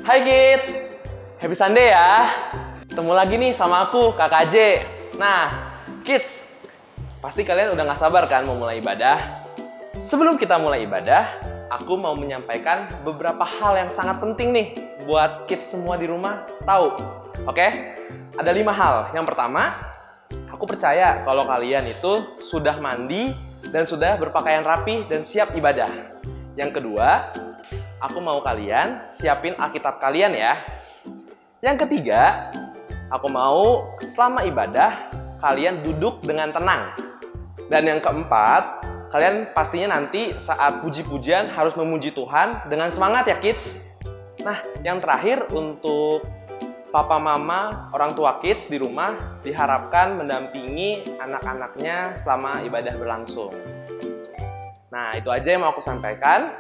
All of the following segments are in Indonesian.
Hai kids, happy Sunday ya. Ketemu lagi nih sama aku, Kakak J. Nah, kids, pasti kalian udah gak sabar kan mau mulai ibadah? Sebelum kita mulai ibadah, aku mau menyampaikan beberapa hal yang sangat penting nih buat kids semua di rumah tahu. Oke? Ada 5 hal. Yang pertama, aku percaya kalau kalian itu sudah mandi dan sudah berpakaian rapi dan siap ibadah. Yang kedua, aku mau kalian siapin Alkitab kalian ya. Yang ketiga, aku mau selama ibadah kalian duduk dengan tenang. Dan yang keempat, kalian pastinya nanti saat puji-pujian harus memuji Tuhan dengan semangat ya kids. Nah, yang terakhir untuk papa mama, orang tua kids di rumah diharapkan mendampingi anak-anaknya selama ibadah berlangsung. Nah, itu aja yang mau aku sampaikan.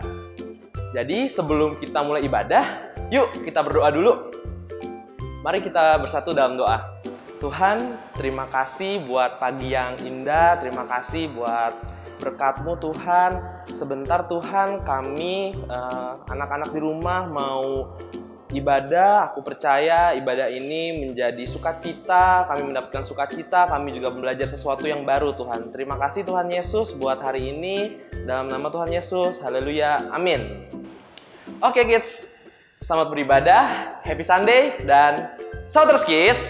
Jadi sebelum kita mulai ibadah, yuk kita berdoa dulu. Mari kita bersatu dalam doa. Tuhan, terima kasih buat pagi yang indah, terima kasih buat berkat-Mu Tuhan. Sebentar Tuhan, kami anak-anak di rumah mau ibadah. Aku percaya ibadah ini menjadi sukacita, kami mendapatkan sukacita, kami juga belajar sesuatu yang baru Tuhan. Terima kasih Tuhan Yesus buat hari ini. Dalam nama Tuhan Yesus, haleluya, amin. Oke kids, selamat beribadah, happy Sunday, dan selamat terus kids,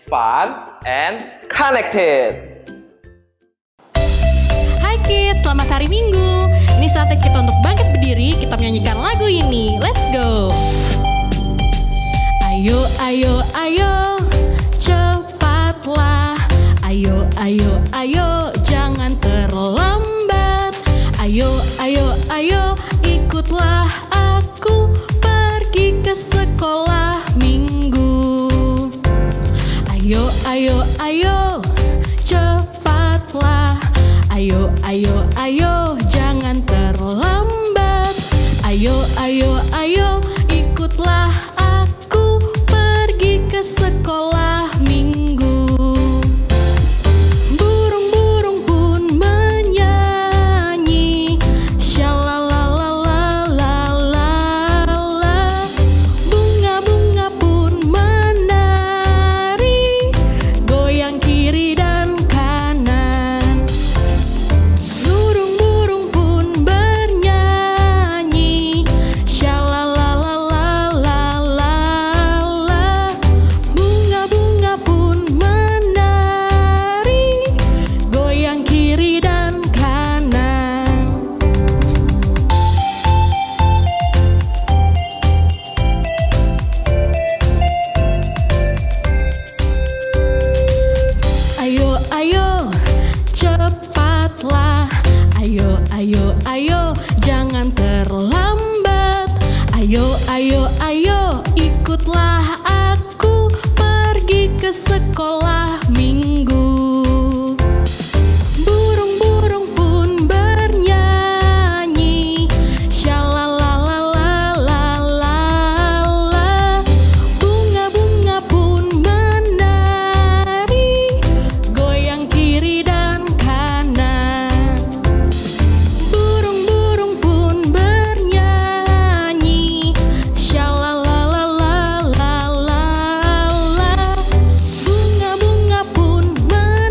fun and connected. Hai kids, selamat hari Minggu. Ini saatnya kita untuk bangkit berdiri, kita menyanyikan lagu ini. Let's go. Ayo, ayo, ayo, cepatlah. Ayo, ayo, ayo, jangan terlambat. Ayo, ayo, ayo, ikutlah aku pergi ke sekolah minggu. Ayo, ayo, ayo, cepatlah. Ayo, ayo, ayo, jangan terlambat. Ayo, ayo, ayo, ikutlah aku pergi ke sekolah minggu. Burung-burung pun menyanyi, shalalalalala. Bunga-bunga pun menari, goyang kiri dan kanan. Burung-burung pun bernyanyi, shalalalalala. Bunga-bunga pun menari, goyang kiri dan kanan. Ayo, ayo, cepatlah. Ayo, ayo, ayo, jangan terlambat. Ayo, ayo, ayo, ikutlah aku pergi ke sekolah minggu. Burung-burung pun bernyanyi, shalalalalala. Bunga-bunga pun menari, goyang kiri dan kanan. Burung-burung pun bernyanyi, shalalalalala. Bunga-bunga pun menari,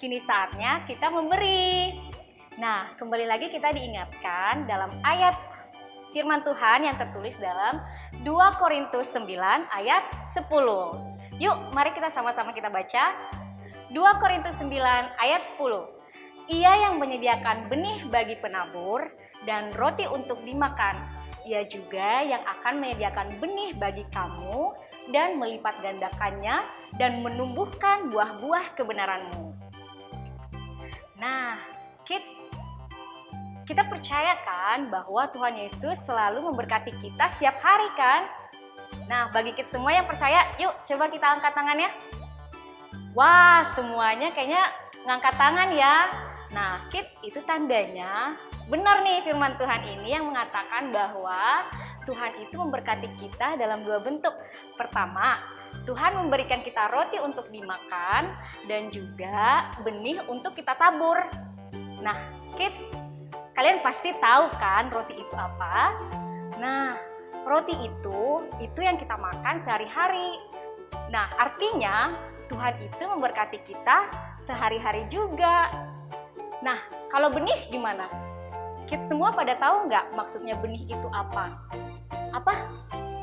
kini saatnya kita memberi. Nah, kembali lagi kita diingatkan dalam ayat firman Tuhan yang tertulis dalam 2 Korintus 9 ayat 10. Yuk, mari kita sama-sama kita baca. 2 Korintus 9 ayat 10. Ia yang menyediakan benih bagi penabur dan roti untuk dimakan. Ia juga yang akan menyediakan benih bagi kamu dan melipat gandakannya dan menumbuhkan buah-buah kebenaranmu. Nah, kids, kita percaya kan bahwa Tuhan Yesus selalu memberkati kita setiap hari kan? Nah, bagi kids semua yang percaya, yuk coba kita angkat tangannya. Wah, semuanya kayaknya ngangkat tangan ya. Nah, kids, itu tandanya benar nih firman Tuhan ini yang mengatakan bahwa Tuhan itu memberkati kita dalam 2 bentuk. Pertama, Tuhan memberikan kita roti untuk dimakan dan juga benih untuk kita tabur. Nah, kids, kalian pasti tahu kan roti itu apa? Nah, roti itu yang kita makan sehari-hari. Nah, artinya Tuhan itu memberkati kita sehari-hari juga. Nah, kalau benih gimana? Kids semua pada tahu nggak maksudnya benih itu apa? Apa?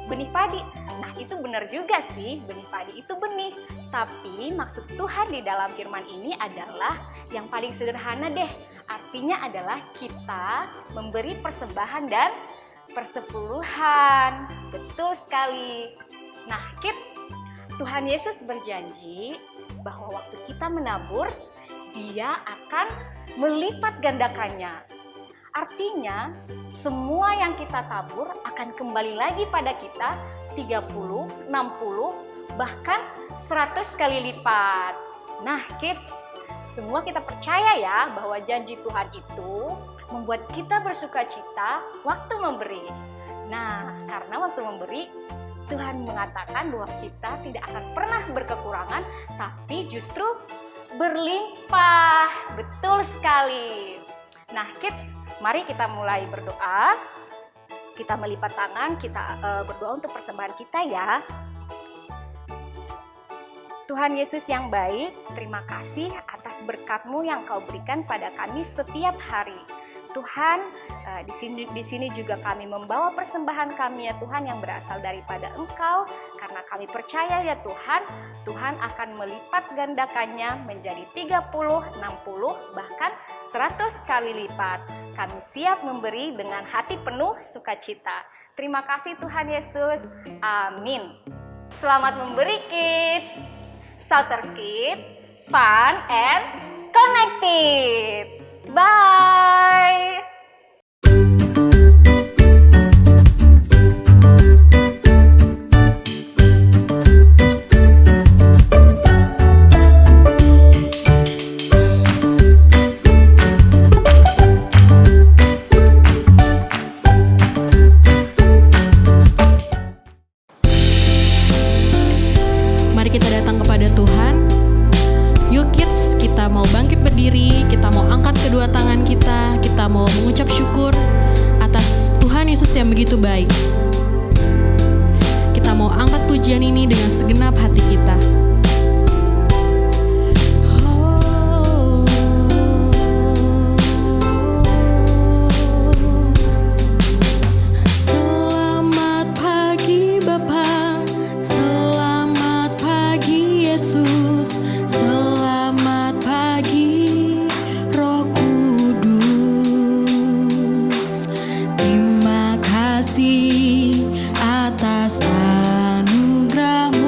Benih padi. Nah, itu benar juga sih, benih padi itu benih. Tapi maksud Tuhan di dalam firman ini adalah yang paling sederhana deh. Artinya adalah kita memberi persembahan dan persepuluhan. Betul sekali. Nah, kids, Tuhan Yesus berjanji bahwa waktu kita menabur, Dia akan melipat gandakannya. Artinya, semua yang kita tabur akan kembali lagi pada kita 30, 60, bahkan 100 kali lipat. Nah, kids, semua kita percaya ya bahwa janji Tuhan itu membuat kita bersukacita waktu memberi. Nah, karena waktu memberi, Tuhan mengatakan bahwa kita tidak akan pernah berkekurangan, tapi justru berlimpah. Betul sekali. Nah, kids, mari kita mulai berdoa. Kita melipat tangan, kita berdoa untuk persembahan kita ya. Tuhan Yesus yang baik, terima kasih atas berkat-Mu yang Kau berikan pada kami setiap hari. Tuhan, di sini juga kami membawa persembahan kami ya Tuhan yang berasal daripada Engkau, karena kami percaya ya Tuhan, Tuhan akan melipat gandakannya menjadi 30, 60, bahkan 100 kali lipat. Kami siap memberi dengan hati penuh sukacita. Terima kasih Tuhan Yesus. Amin. Selamat memberi kids. Shouters Kids, fun and connected. Bye. Mari kita datang kepada Tuhan. Yuk kids, kita mau bangkit berdiri, kita mau angkat kedua tangan kita mau mengucap syukur atas Tuhan Yesus yang begitu baik. Kita mau angkat pujian ini dengan segenap hati kita. Selamat pagi Bapa, selamat pagi Yesus, selamat pagi Roh Kudus. Terima kasih atas anugerah-Mu.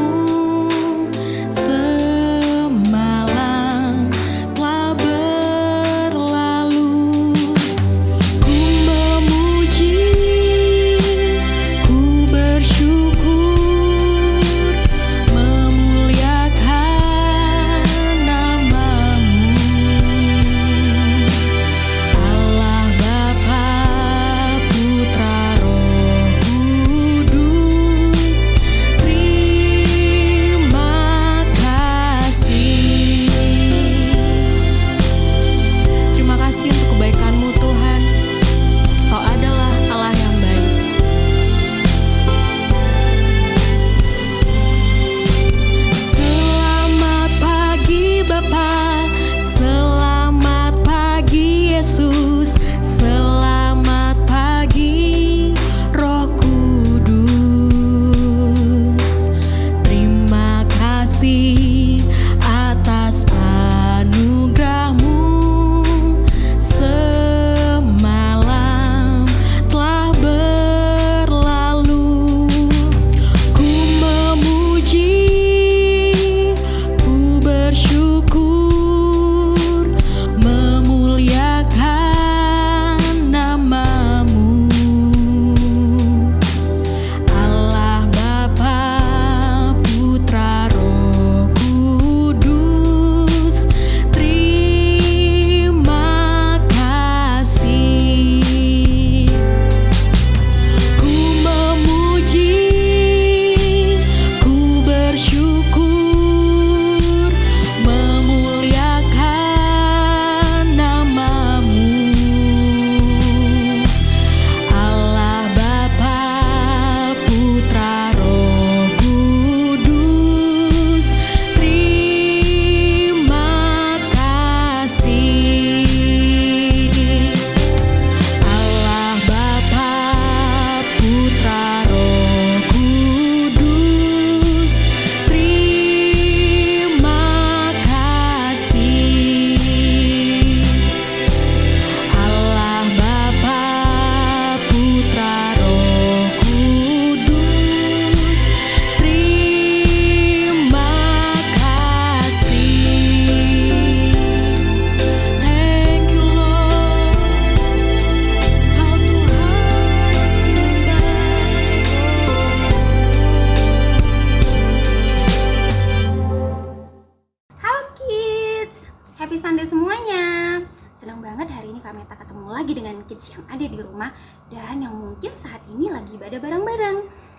kids yang ada di rumah dan yang mungkin saat ini lagi ibadah bareng-bareng.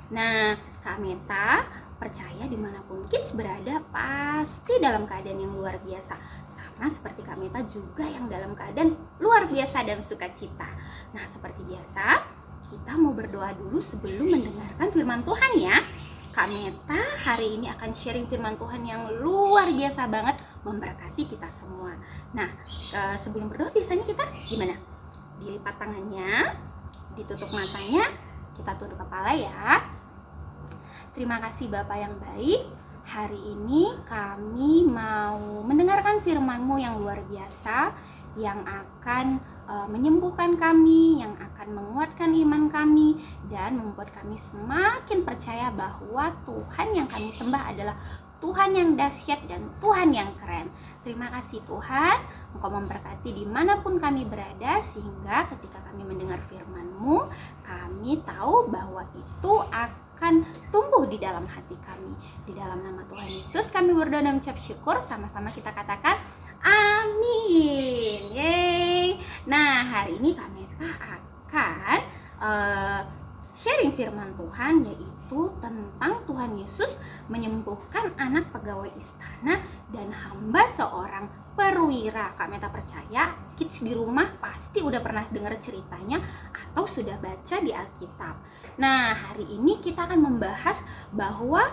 Nah, Kak Meta percaya dimanapun kids berada pasti dalam keadaan yang luar biasa. Sama seperti Kak Meta juga yang dalam keadaan luar biasa dan sukacita. Nah, seperti biasa, kita mau berdoa dulu sebelum mendengarkan firman Tuhan ya. Kak Meta hari ini akan sharing firman Tuhan yang luar biasa banget, memberkati kita semua. Nah, sebelum berdoa biasanya kita gimana? Dilipat tangannya, ditutup matanya, kita tunduk kepala ya. Terima kasih Bapak yang baik. Hari ini kami mau mendengarkan firman-Mu yang luar biasa, yang akan menyembuhkan kami, yang akan menguatkan iman kami, dan membuat kami semakin percaya bahwa Tuhan yang kami sembah adalah Tuhan yang dahsyat dan Tuhan yang keren. Terima kasih Tuhan, Engkau memberkati dimanapun kami berada, sehingga ketika kami mendengar firman-Mu, kami tahu bahwa itu akan tumbuh di dalam hati kami. Di dalam nama Tuhan Yesus kami berdoa dan mengucap syukur. Sama-sama kita katakan amin. Yeay. Nah, hari ini Kak Meta akan sharing firman Tuhan, yaitu tentang Tuhan Yesus menyembuhkan anak pegawai istana dan hamba seorang perwira. Kak Meta percaya kids di rumah pasti udah pernah dengar ceritanya atau sudah baca di Alkitab. Nah, hari ini kita akan membahas bahwa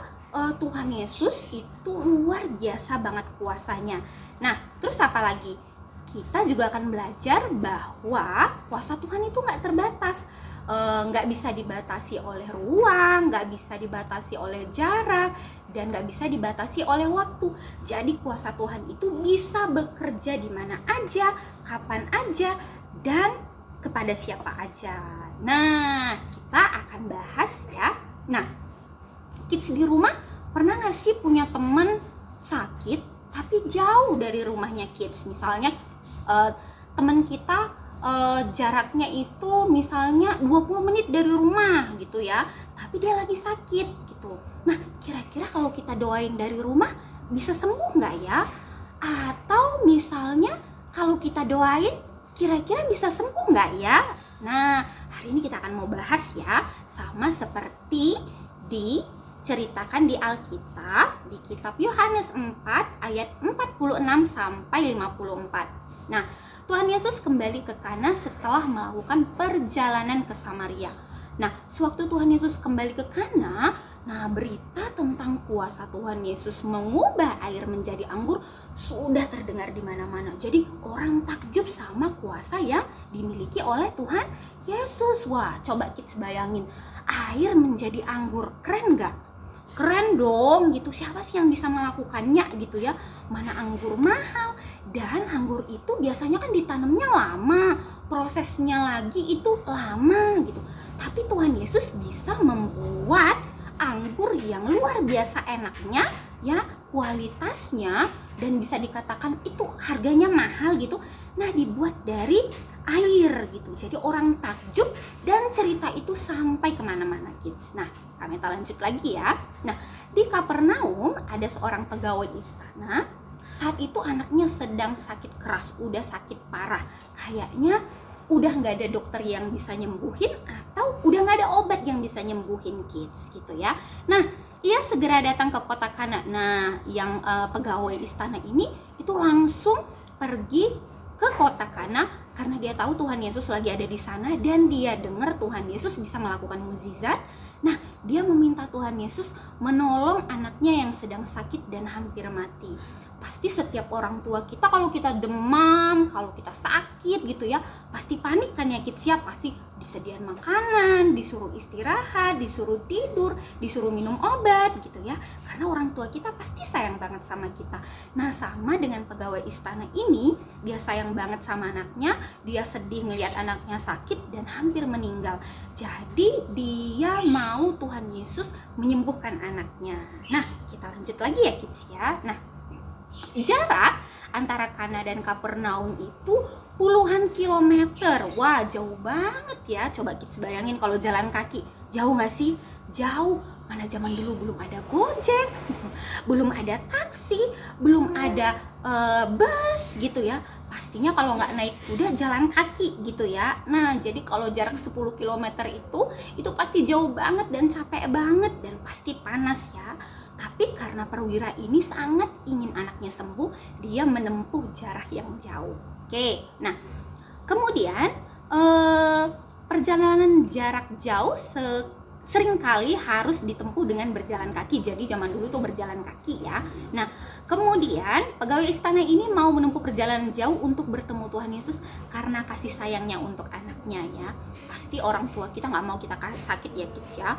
Tuhan Yesus itu luar biasa banget kuasanya. Nah, terus apa lagi? Kita juga akan belajar bahwa kuasa Tuhan itu nggak terbatas. Nggak bisa dibatasi oleh ruang, nggak bisa dibatasi oleh jarak, dan nggak bisa dibatasi oleh waktu. Jadi kuasa Tuhan itu bisa bekerja di mana aja, kapan aja, dan kepada siapa aja. Nah, kita akan bahas ya. Nah, kids di rumah pernah nggak sih punya teman sakit tapi jauh dari rumahnya kids? Misalnya teman kita jaraknya itu misalnya 20 menit dari rumah gitu ya, tapi dia lagi sakit gitu. Nah, kira-kira kalau kita doain dari rumah bisa sembuh nggak ya? Atau misalnya kalau kita doain kira-kira bisa sembuh nggak ya? Nah, hari ini kita akan mau bahas ya, sama seperti diceritakan di Alkitab, di kitab Yohanes 4 ayat 46 sampai 54. Nah, Tuhan Yesus kembali ke Kana setelah melakukan perjalanan ke Samaria. Nah, sewaktu Tuhan Yesus kembali ke Kana, nah berita tentang kuasa Tuhan Yesus mengubah air menjadi anggur sudah terdengar di mana-mana. Jadi orang takjub sama kuasa yang dimiliki oleh Tuhan Yesus. Wah, coba kita bayangin, air menjadi anggur, keren nggak? Keren dong gitu. Siapa sih yang bisa melakukannya gitu ya? Mana anggur mahal, dan anggur itu biasanya kan ditanamnya lama, prosesnya lagi itu lama gitu. Tapi Tuhan Yesus bisa membuat anggur yang luar biasa enaknya ya, kualitasnya, dan bisa dikatakan itu harganya mahal gitu. Nah, dibuat dari air gitu. Jadi orang takjub dan cerita itu sampai kemana-mana kids. Nah, kami lanjut lagi ya. Nah, di Kapernaum ada seorang pegawai istana. Saat itu anaknya sedang sakit keras, udah sakit parah. Kayaknya udah nggak ada dokter yang bisa nyembuhin, atau udah nggak ada obat yang bisa nyembuhin kids gitu ya. Nah, ia segera datang ke kota Kana. Nah, yang pegawai istana ini itu langsung pergi ke kota Kana karena dia tahu Tuhan Yesus lagi ada di sana, dan dia dengar Tuhan Yesus bisa melakukan mukjizat. Nah, dia meminta Tuhan Yesus menolong anaknya yang sedang sakit dan hampir mati. Pasti setiap orang tua kita kalau kita demam, kalau kita sakit gitu ya, pasti panik kan ya kids ya, pasti disediakan makanan, disuruh istirahat, disuruh tidur, disuruh minum obat gitu ya. Karena orang tua kita pasti sayang banget sama kita. Nah, sama dengan pegawai istana ini, dia sayang banget sama anaknya, dia sedih ngelihat anaknya sakit dan hampir meninggal. Jadi dia mau Tuhan Yesus menyembuhkan anaknya. Nah, kita lanjut lagi ya kids ya. Nah, jarak antara Kana dan Kapernaum itu puluhan kilometer. Wah, jauh banget ya. Coba kita bayangin kalau jalan kaki, jauh nggak sih? Jauh. Mana zaman dulu belum ada Gojek, belum ada taksi, belum ada bus gitu ya. pastinya kalau nggak naik kuda jalan kaki gitu ya. Nah, jadi kalau jarak 10 km itu pasti jauh banget dan capek banget dan pasti panas ya. Tapi karena perwira ini sangat ingin anaknya sembuh, dia menempuh jarak yang jauh. Oke, nah kemudian perjalanan jarak jauh seringkali harus ditempuh dengan berjalan kaki. Jadi zaman dulu tuh berjalan kaki ya. Nah, kemudian pegawai istana ini mau menempuh perjalanan jauh untuk bertemu Tuhan Yesus karena kasih sayangnya untuk anaknya ya. Pasti orang tua kita nggak mau kita sakit ya kids ya.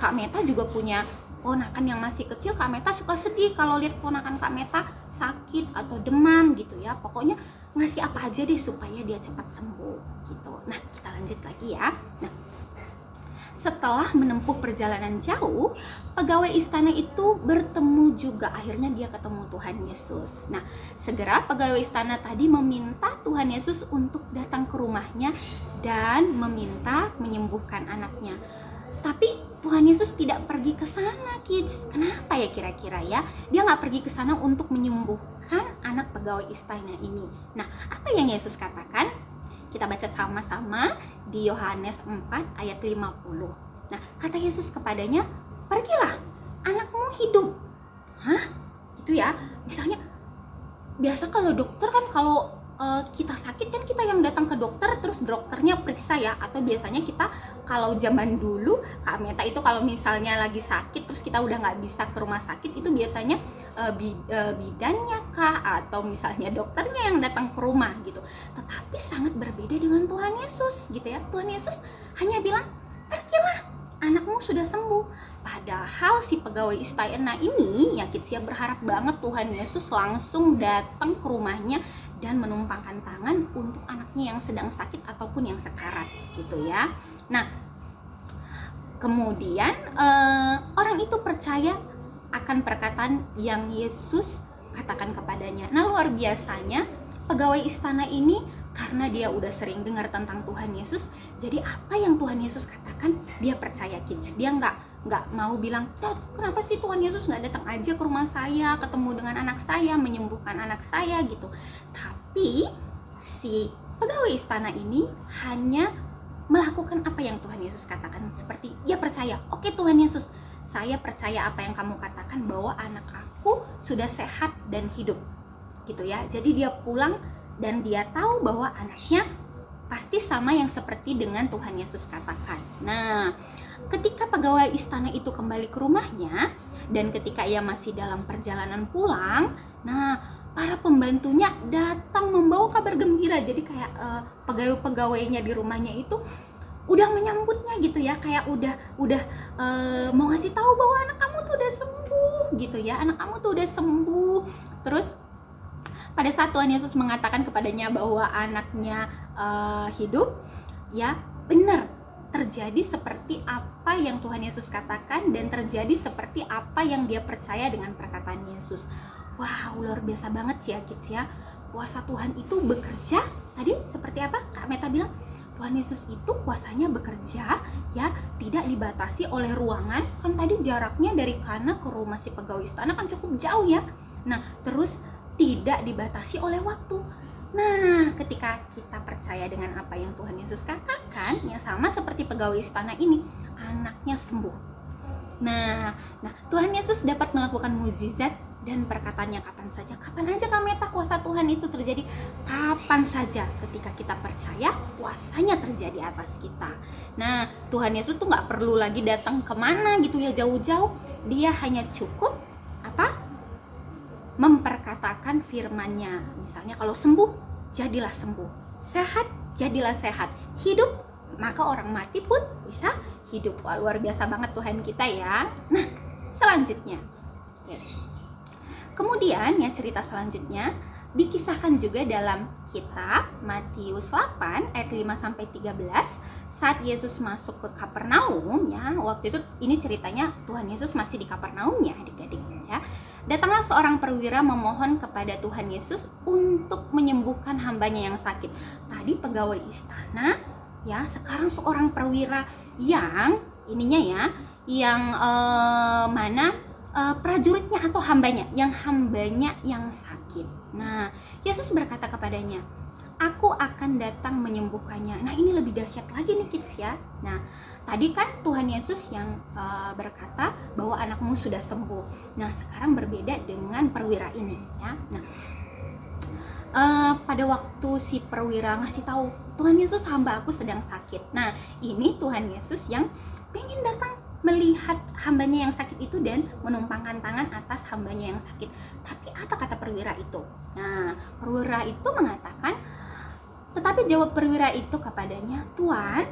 Kak Meta juga punya ponakan yang masih kecil. Kak Meta suka sedih kalau lihat ponakan Kak Meta sakit atau demam gitu ya. Pokoknya ngasih apa aja deh supaya dia cepat sembuh gitu. Nah, kita lanjut lagi ya. Nah, setelah menempuh perjalanan jauh, pegawai istana itu bertemu juga. Akhirnya dia ketemu Tuhan Yesus. Nah, segera pegawai istana tadi meminta Tuhan Yesus untuk datang ke rumahnya dan meminta menyembuhkan anaknya. Tapi Tuhan Yesus tidak pergi ke sana, kids. Kenapa ya kira-kira ya? Dia nggak pergi ke sana untuk menyembuhkan anak pegawai istana ini. Nah, apa yang Yesus katakan? Kita baca sama-sama di Yohanes 4 ayat 50. Nah, kata Yesus kepadanya, "Pergilah, anakmu hidup." Hah? Itu ya. Misalnya, biasa kalau dokter kan kalau kita sakit kan kita yang datang ke dokter, terus dokternya periksa ya. Atau biasanya kita kalau zaman dulu, Kak Meta itu kalau misalnya lagi sakit terus kita udah nggak bisa ke rumah sakit, itu biasanya bidannya kah atau misalnya dokternya yang datang ke rumah gitu. Tetapi sangat berbeda dengan Tuhan Yesus gitu ya. Tuhan Yesus hanya bilang, "Pergilah, anakmu sudah sembuh." Padahal si pegawai istana ini ya kids ya berharap banget Tuhan Yesus langsung datang ke rumahnya dan menumpangkan tangan untuk anaknya yang sedang sakit ataupun yang sekarat gitu ya. Nah, kemudian orang itu percaya akan perkataan yang Yesus katakan kepadanya. Nah, luar biasanya pegawai istana ini karena dia udah sering dengar tentang Tuhan Yesus, jadi apa yang Tuhan Yesus katakan dia percaya kids. Dia nggak mau bilang, kenapa sih Tuhan Yesus nggak datang aja ke rumah saya, ketemu dengan anak saya, menyembuhkan anak saya gitu. Tapi si pegawai istana ini hanya melakukan apa yang Tuhan Yesus katakan. Seperti dia percaya, oke Tuhan Yesus, saya percaya apa yang kamu katakan bahwa anak aku sudah sehat dan hidup gitu ya. Jadi dia pulang dan dia tahu bahwa anaknya pasti sama yang seperti dengan Tuhan Yesus katakan. Nah, ketika pegawai istana itu kembali ke rumahnya dan ketika ia masih dalam perjalanan pulang, nah para pembantunya datang membawa kabar gembira. Jadi kayak pegawai-pegawainya di rumahnya itu udah menyambutnya gitu ya, kayak udah mau ngasih tahu bahwa anak kamu tuh udah sembuh gitu ya, anak kamu tuh udah sembuh. Terus pada saat Tuhan Yesus mengatakan kepadanya bahwa anaknya hidup, ya benar terjadi seperti apa yang Tuhan Yesus katakan dan terjadi seperti apa yang dia percaya dengan perkataan Yesus. Wow, luar biasa banget sih ya kids ya. Kuasa Tuhan itu bekerja, tadi seperti apa Kak Meta bilang, Tuhan Yesus itu kuasanya bekerja ya, tidak dibatasi oleh ruangan. Kan tadi jaraknya dari Kana ke rumah si pegawai istana kan cukup jauh ya. Nah, terus tidak dibatasi oleh waktu. Nah, ketika kita percaya dengan apa yang Tuhan Yesus katakan, ya sama seperti pegawai istana ini, anaknya sembuh. Nah, Tuhan Yesus dapat melakukan mukjizat dan perkataannya kapan saja. Kapan aja Kak Meta kuasa Tuhan itu terjadi? Kapan saja ketika kita percaya, kuasanya terjadi atas kita. Nah, Tuhan Yesus tuh nggak perlu lagi datang kemana gitu ya jauh-jauh. Dia hanya cukup memperkatakan firman-Nya. Misalnya kalau sembuh, jadilah sembuh. Sehat, jadilah sehat. Hidup, maka orang mati pun bisa hidup. Wah, luar biasa banget Tuhan kita ya. Nah, selanjutnya. Kemudian ya cerita selanjutnya dikisahkan juga dalam kitab Matius 8 ayat 5 sampai 13 saat Yesus masuk ke Kapernaum ya. Waktu itu ini ceritanya Tuhan Yesus masih di Kapernaum ya adik-adik ya. Datanglah seorang perwira memohon kepada Tuhan Yesus untuk menyembuhkan hambanya yang sakit. Tadi pegawai istana ya, sekarang seorang perwira yang ininya ya, yang mana prajuritnya atau hambanya yang sakit. Nah, Yesus berkata kepadanya, aku akan datang menyembuhkannya. Nah, ini lebih dahsyat lagi nih kids ya. Nah, tadi kan Tuhan Yesus yang berkata bahwa anakmu sudah sembuh. Nah, sekarang berbeda dengan perwira ini ya. Nah, pada waktu si perwira ngasih tahu, Tuhan Yesus, hamba aku sedang sakit. Nah, ini Tuhan Yesus yang pengen datang melihat hambanya yang sakit itu dan menumpangkan tangan atas hambanya yang sakit. Tapi apa kata perwira itu? Nah, perwira itu mengatakan, tetapi jawab perwira itu kepadanya, Tuan,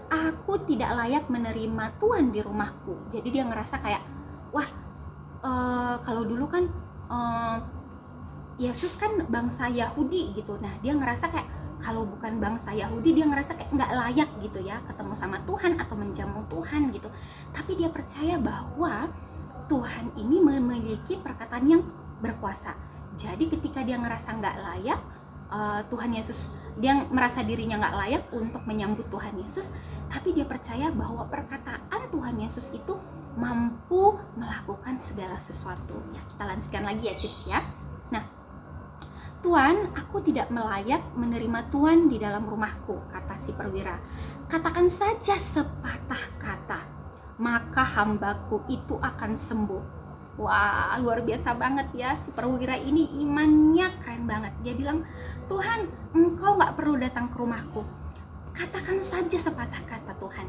aku tidak layak menerima Tuan di rumahku. Jadi dia ngerasa kayak, wah, kalau dulu kan Yesus kan bangsa Yahudi gitu. Nah, dia ngerasa kayak kalau bukan bangsa Yahudi, dia ngerasa kayak nggak layak gitu ya ketemu sama Tuhan atau menjamu Tuhan gitu. Tapi dia percaya bahwa Tuhan ini memiliki perkataan yang berkuasa. Jadi ketika dia ngerasa nggak layak, Tuhan Yesus, dia merasa dirinya nggak layak untuk menyambut Tuhan Yesus, tapi dia percaya bahwa perkataan Tuhan Yesus itu mampu melakukan segala sesuatu. Ya, kita lanjutkan lagi ya kids ya. Nah, Tuan, aku tidak melayak menerima Tuan di dalam rumahku, kata si perwira. Katakan saja sepatah kata, maka hambaku itu akan sembuh. Wah, luar biasa banget ya, si perwira ini imannya keren banget. Dia bilang, Tuhan, engkau gak perlu datang ke rumahku. Katakan saja sepatah kata Tuhan.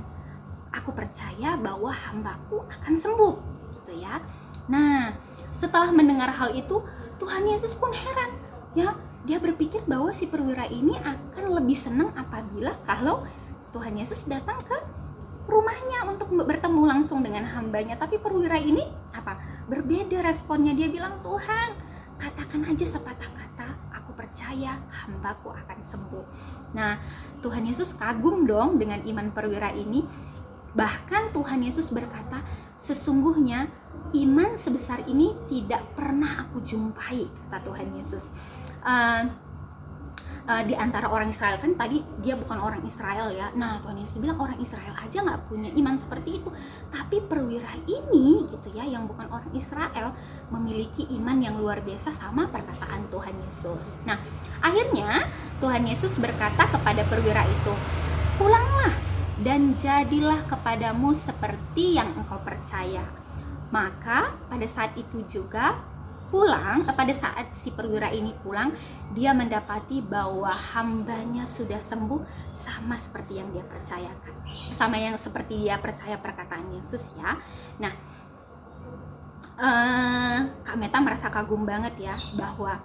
Aku percaya bahwa hambaku akan sembuh, gitu ya. Nah, setelah mendengar hal itu, Tuhan Yesus pun heran. Ya, dia berpikir bahwa si perwira ini akan lebih senang apabila kalau Tuhan Yesus datang ke rumahnya untuk bertemu langsung dengan hambanya. Tapi perwira ini apa? Berbeda responnya. Dia bilang, Tuhan, katakan aja sepatah kata, aku percaya hambaku akan sembuh. Nah, Tuhan Yesus kagum dong dengan iman perwira ini. Bahkan Tuhan Yesus berkata, sesungguhnya iman sebesar ini tidak pernah aku jumpai, kata Tuhan Yesus. Di antara orang Israel, kan tadi dia bukan orang Israel ya. Nah, Tuhan Yesus bilang orang Israel aja nggak punya iman seperti itu. Tapi perwira ini gitu ya, yang bukan orang Israel, memiliki iman yang luar biasa sama perkataan Tuhan Yesus. Nah, akhirnya Tuhan Yesus berkata kepada perwira itu, pulanglah dan jadilah kepadamu seperti yang engkau percaya. Maka pada saat itu juga pada saat si perwira ini pulang, dia mendapati bahwa hambanya sudah sembuh sama seperti yang dia percayakan, sama yang seperti dia percaya perkataan Yesus ya. Nah, Kak Meta merasa kagum banget ya bahwa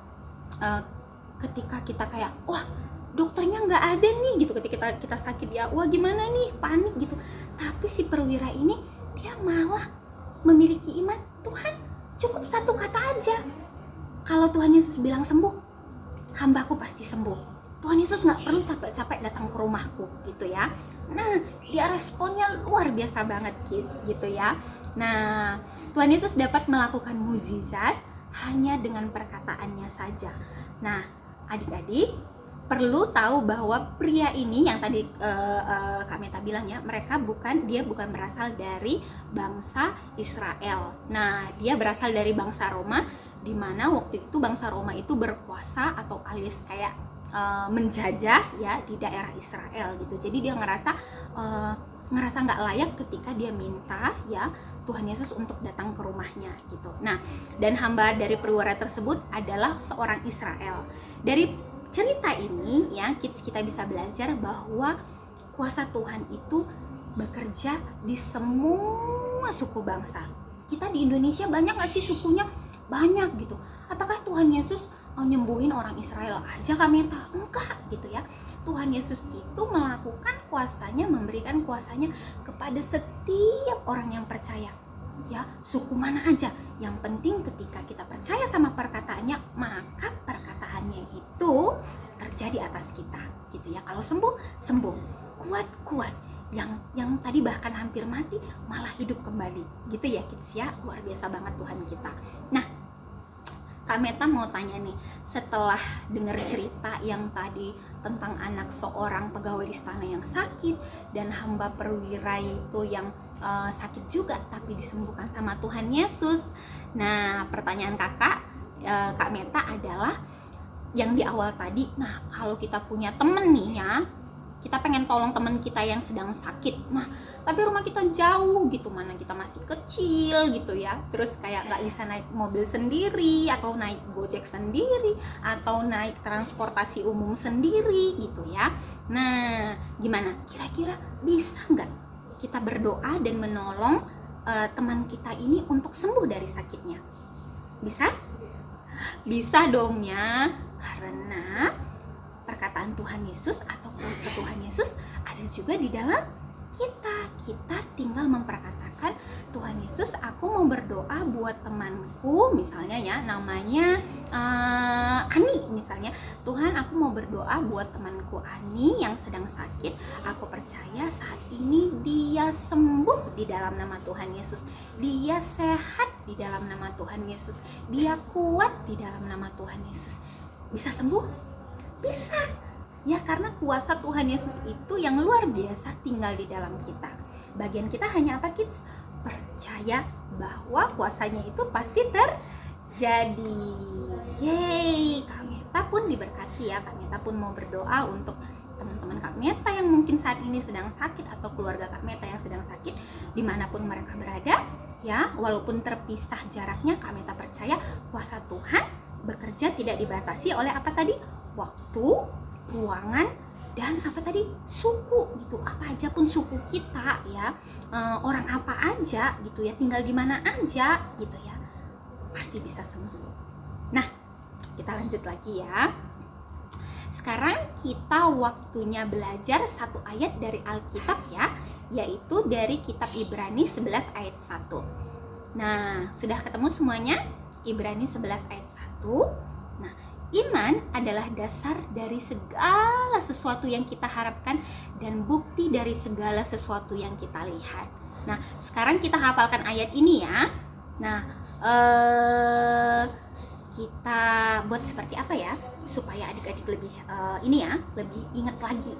ketika kita kayak, wah dokternya nggak ada nih gitu, ketika kita sakit ya, wah gimana nih, panik gitu. Tapi si perwira ini dia malah memiliki iman, Tuhan cukup satu kata aja. Kalau Tuhan Yesus bilang sembuh, hambaku pasti sembuh. Tuhan Yesus nggak perlu capek-capek datang ke rumahku gitu ya. Nah, dia responnya luar biasa banget kids gitu ya. Nah, Tuhan Yesus dapat melakukan mukjizat hanya dengan perkataannya saja. Nah, adik-adik perlu tahu bahwa pria ini yang tadi Kak Meta bilang ya, dia bukan berasal dari bangsa Israel. Nah, dia berasal dari bangsa Roma, di mana waktu itu bangsa Roma itu berkuasa atau alias kayak menjajah ya di daerah Israel gitu. Jadi dia ngerasa nggak layak ketika dia minta ya Tuhan Yesus untuk datang ke rumahnya gitu. Nah, dan hamba dari perwira tersebut adalah seorang Israel. Dari cerita ini ya kids, kita bisa belajar bahwa kuasa Tuhan itu bekerja di semua suku bangsa. Kita di Indonesia banyak gak sih sukunya? Banyak gitu. Apakah Tuhan Yesus nyembuhin orang Israel aja, Kak Meta? Enggak gitu ya. Tuhan Yesus itu melakukan kuasanya, memberikan kuasanya kepada setiap orang yang percaya ya, suku mana aja. Yang penting ketika kita percaya sama perkataannya, maka perkataannya itu terjadi atas kita gitu ya. Kalau sembuh, kuat. Yang tadi bahkan hampir mati malah hidup kembali gitu ya kids ya. Luar biasa banget Tuhan kita. Nah, Kak Meta mau tanya nih, setelah dengar cerita yang tadi tentang anak seorang pegawai istana yang sakit dan hamba perwira itu yang sakit juga tapi disembuhkan sama Tuhan Yesus. Nah, pertanyaan Kak Meta adalah yang di awal tadi. Nah, kalau kita punya temen nih ya, kita pengen tolong teman kita yang sedang sakit. Nah, tapi rumah kita jauh gitu, mana kita masih kecil gitu ya. Terus kayak nggak bisa naik mobil sendiri, atau naik gojek sendiri, atau naik transportasi umum sendiri gitu ya. Nah, gimana? Kira-kira bisa nggak kita berdoa dan menolong teman kita ini untuk sembuh dari sakitnya? Bisa? Bisa dong ya, karena perkataan Tuhan Yesus atau kuasa Tuhan Yesus ada juga di dalam kita. Kita tinggal memperkatakan, Tuhan Yesus, aku mau berdoa buat temanku, misalnya ya, namanya Ani misalnya. Tuhan, aku mau berdoa buat temanku Ani yang sedang sakit. Aku percaya saat ini dia sembuh di dalam nama Tuhan Yesus. Dia sehat di dalam nama Tuhan Yesus. Dia kuat di dalam nama Tuhan Yesus. Bisa sembuh? Bisa. Ya, karena kuasa Tuhan Yesus itu yang luar biasa tinggal di dalam kita. Bagian kita hanya apa, kids? Percaya bahwa kuasanya itu pasti terjadi. Yeay, Kak Meta pun diberkati ya. Kak Meta pun mau berdoa untuk teman-teman Kak Meta yang mungkin saat ini sedang sakit, atau keluarga Kak Meta yang sedang sakit dimanapun mereka berada. Ya, walaupun terpisah jaraknya, Kak Meta percaya kuasa Tuhan bekerja tidak dibatasi oleh apa tadi? Waktu, ruangan, dan apa tadi? Suku gitu. Apa aja pun suku kita ya, orang apa aja gitu ya, tinggal di mana aja gitu ya, pasti bisa sembuh. Nah, kita lanjut lagi ya. Sekarang kita waktunya belajar satu ayat dari Alkitab ya, yaitu dari kitab Ibrani 11 ayat 1. Nah, sudah ketemu semuanya? Ibrani 11 ayat 1. Nah, iman adalah dasar dari segala sesuatu yang kita harapkan dan bukti dari segala sesuatu yang kita lihat. Nah, sekarang kita hafalkan ayat ini ya. Nah, kita buat seperti apa ya, supaya adik-adik lebih lebih ingat lagi.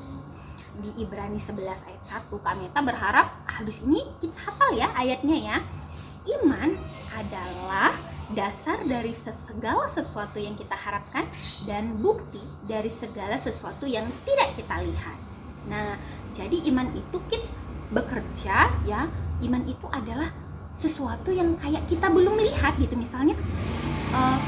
Di Ibrani 11 ayat 1, Kak Meta berharap habis ini kita hafal ya ayatnya ya. Iman adalah dasar dari segala sesuatu yang kita harapkan dan bukti dari segala sesuatu yang tidak kita lihat. Nah, jadi iman itu kids bekerja ya. Iman itu adalah sesuatu yang kayak kita belum lihat gitu. Misalnya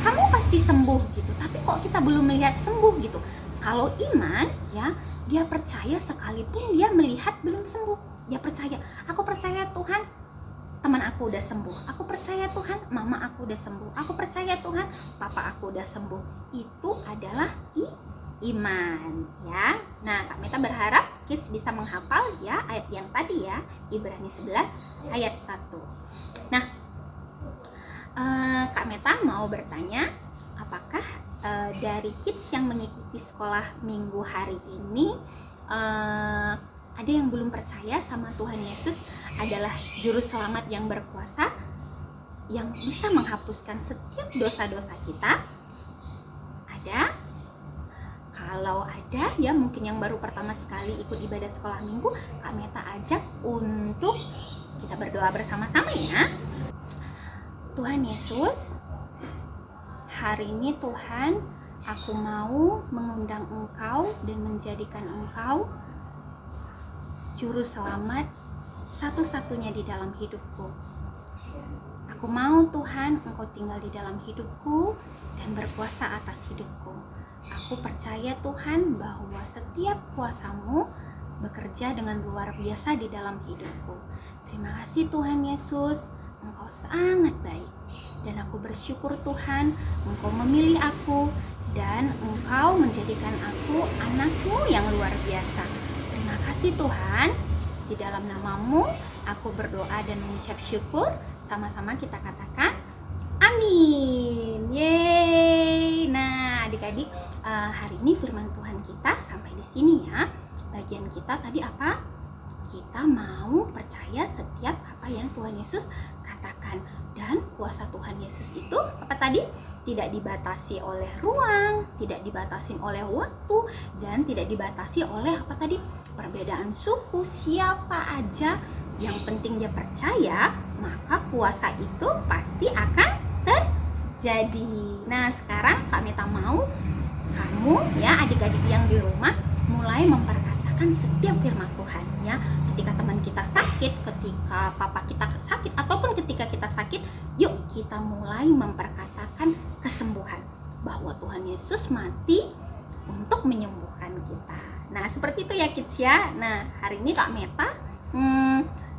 kamu pasti sembuh gitu, tapi kok kita belum melihat sembuh gitu. Kalau iman ya, dia percaya sekalipun dia melihat belum sembuh. Dia percaya, aku percaya Tuhan, teman aku udah sembuh. Aku percaya Tuhan, mama aku udah sembuh. Aku percaya Tuhan, papa aku udah sembuh. Itu adalah iman ya. Nah, Kak Meta berharap kids bisa menghafal ya ayat yang tadi ya, Ibrani 11 ayat 1. Nah, Kak Meta mau bertanya, apakah dari kids yang mengikuti sekolah minggu hari ini ada yang belum percaya sama Tuhan Yesus adalah juru selamat yang berkuasa, yang bisa menghapuskan setiap dosa-dosa kita? Ada? Kalau ada ya, mungkin yang baru pertama sekali ikut ibadah sekolah minggu, Kak Meta ajak untuk kita berdoa bersama-sama ya. Tuhan Yesus, hari ini Tuhan, aku mau mengundang Engkau dan menjadikan Engkau juru selamat satu-satunya di dalam hidupku. Aku mau Tuhan, Engkau tinggal di dalam hidupku dan berkuasa atas hidupku. Aku percaya Tuhan bahwa setiap kuasa-Mu bekerja dengan luar biasa di dalam hidupku. Terima kasih Tuhan Yesus, Engkau sangat baik. Dan aku bersyukur Tuhan, Engkau memilih aku dan Engkau menjadikan aku anak-Mu yang luar biasa. Terima kasih Tuhan, di dalam nama-Mu aku berdoa dan mengucap syukur. Sama-sama kita katakan amin. Yeay. Nah, adik-adik, hari ini firman Tuhan kita sampai di sini ya. Bagian kita tadi apa? Kita mau percaya setiap apa yang Tuhan Yesus katakan. Dan kuasa Tuhan Yesus itu apa tadi? Tidak dibatasi oleh ruang, tidak dibatasi oleh waktu, dan tidak dibatasi oleh apa tadi? Perbedaan suku. Siapa aja yang penting dia percaya, maka kuasa itu pasti akan terjadi. Nah, sekarang Kak Meta mau kamu ya adik-adik yang di rumah mulai memperkatakan setiap firman Tuhan ya. Ketika teman kita sakit, ketika papa kita sakit, ataupun ketika kita sakit, yuk kita mulai memperkatakan kesembuhan. Bahwa Tuhan Yesus mati untuk menyembuhkan kita. Nah, seperti itu ya kids ya. Nah, hari ini Kak Meta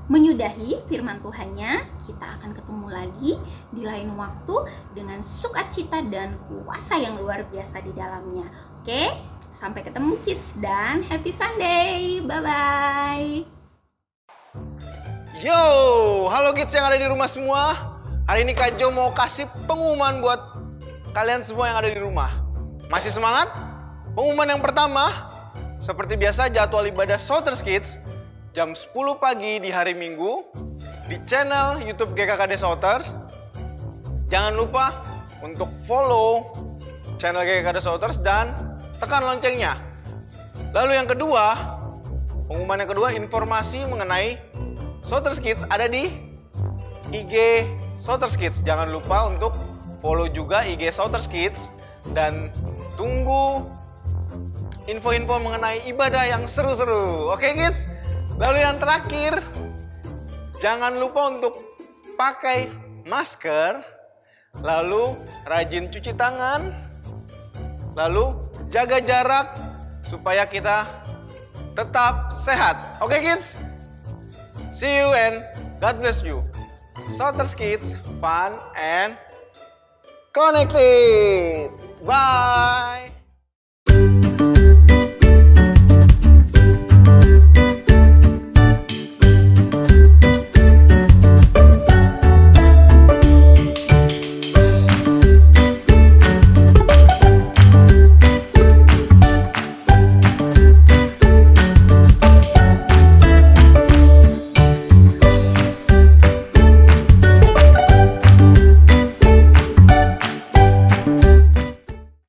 menyudahi firman Tuhannya. Kita akan ketemu lagi di lain waktu dengan sukacita dan kuasa yang luar biasa di dalamnya. Oke, sampai ketemu kids dan happy Sunday. Bye-bye. Yo, halo kids yang ada di rumah semua. Hari ini Kak Jo mau kasih pengumuman buat kalian semua yang ada di rumah. Masih semangat? Pengumuman yang pertama, seperti biasa jadwal ibadah Souters Kids jam 10 pagi di hari Minggu di channel YouTube GKKD Souters. Jangan lupa untuk follow channel GKKD Souters dan tekan loncengnya. Lalu yang kedua, pengumuman yang kedua, informasi mengenai Souters Kids ada di IG Souters Kids. Jangan lupa untuk follow juga IG Souters Kids dan tunggu info-info mengenai ibadah yang seru-seru. Oke kids? Lalu yang terakhir, jangan lupa untuk pakai masker, lalu rajin cuci tangan, lalu jaga jarak supaya kita tetap sehat. Oke kids? See you and God bless you. Souters Kids, fun and connected. Bye.